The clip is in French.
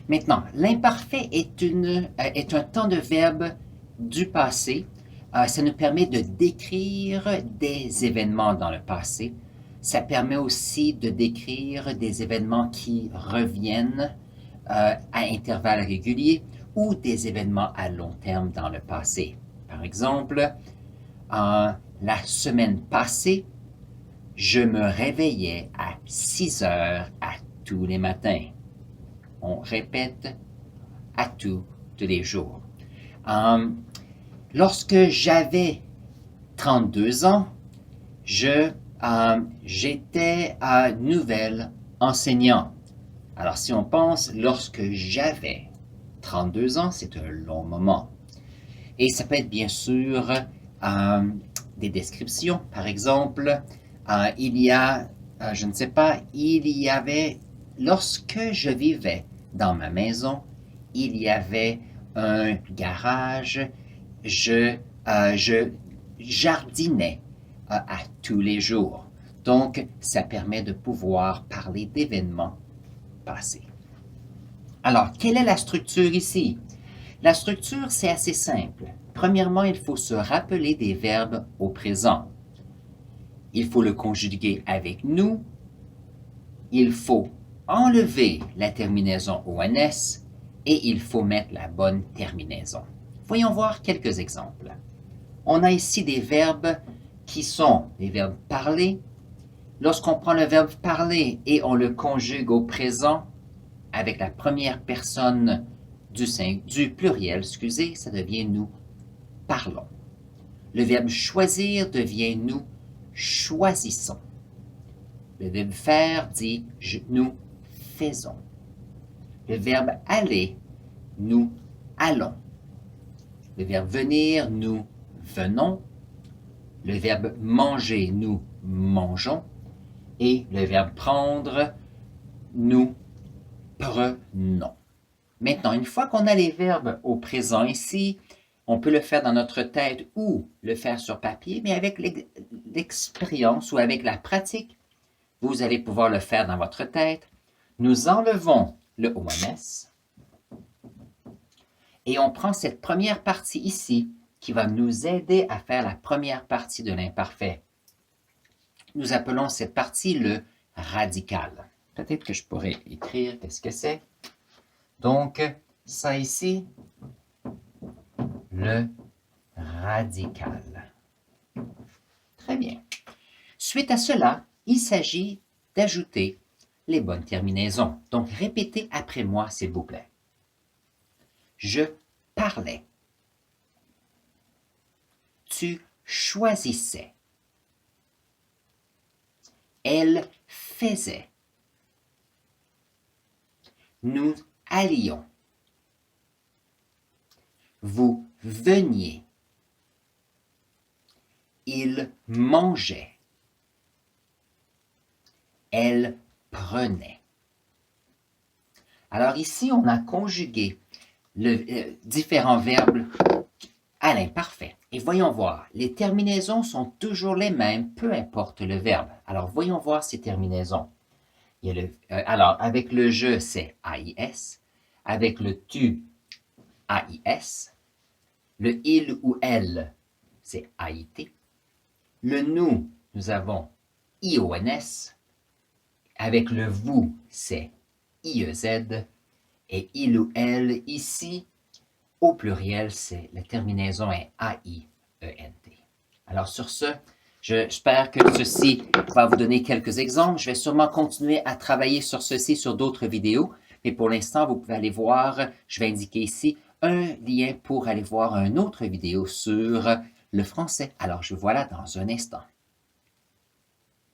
Maintenant, l'imparfait est un temps de verbe du passé. Ça nous permet de décrire des événements dans le passé. Ça permet aussi de décrire des événements qui reviennent à intervalles réguliers ou des événements à long terme dans le passé. Par exemple, la semaine passée, je me réveillais à 6 heures à tous les matins. On répète à tous les jours. Lorsque j'avais 32 ans, j'étais un nouvel enseignant. Alors si on pense, lorsque j'avais 32 ans, c'est un long moment. Et ça peut être bien sûr des descriptions. Par exemple, il y avait, lorsque je vivais dans ma maison, il y avait un garage, je jardinais à tous les jours. Donc, ça permet de pouvoir parler d'événements passés. Alors, quelle est la structure ici? La structure, c'est assez simple. Premièrement, il faut se rappeler des verbes au présent. Il faut le conjuguer avec nous. Il faut enlever la terminaison ONS et il faut mettre la bonne terminaison. Voyons voir quelques exemples. On a ici des verbes qui sont des verbes parler. Lorsqu'on prend le verbe parler et on le conjugue au présent avec la première personne du pluriel, ça devient nous parlons. Le verbe choisir devient nous choisissons. Le verbe faire dit nous faisons. Le verbe aller, nous allons. Le verbe venir, nous venons. Le verbe manger, nous mangeons. Et le verbe prendre, nous prenons. Maintenant, une fois qu'on a les verbes au présent ici, on peut le faire dans notre tête ou le faire sur papier, mais avec l'expérience ou avec la pratique, vous allez pouvoir le faire dans votre tête. Nous enlevons le ONS et on prend cette première partie ici qui va nous aider à faire la première partie de l'imparfait. Nous appelons cette partie le radical. Peut-être que je pourrais écrire qu'est-ce que c'est. Donc, ça ici, le radical. Très bien. Suite à cela, il s'agit d'ajouter les bonnes terminaisons. Donc, répétez après moi, s'il vous plaît. Je parlais. Tu choisissais. Elle faisait. Nous allions. Vous veniez. Il mangeait. Elle prenait. Alors ici, on a conjugué différents verbes à l'imparfait. Et voyons voir, les terminaisons sont toujours les mêmes, peu importe le verbe. Alors voyons voir ces terminaisons. Alors, avec le je, c'est AIS. Avec le tu, AIS. Le il ou elle, c'est AIT. Le nous avons IONS. Avec le vous, c'est IEZ. Et il ou elle, ici, au pluriel, la terminaison est AIENT. Alors sur ce, j'espère que ceci va vous donner quelques exemples. Je vais sûrement continuer à travailler sur ceci sur d'autres vidéos. Mais pour l'instant, vous pouvez aller voir, je vais indiquer ici un lien pour aller voir une autre vidéo sur le français. Alors je vous vois là dans un instant.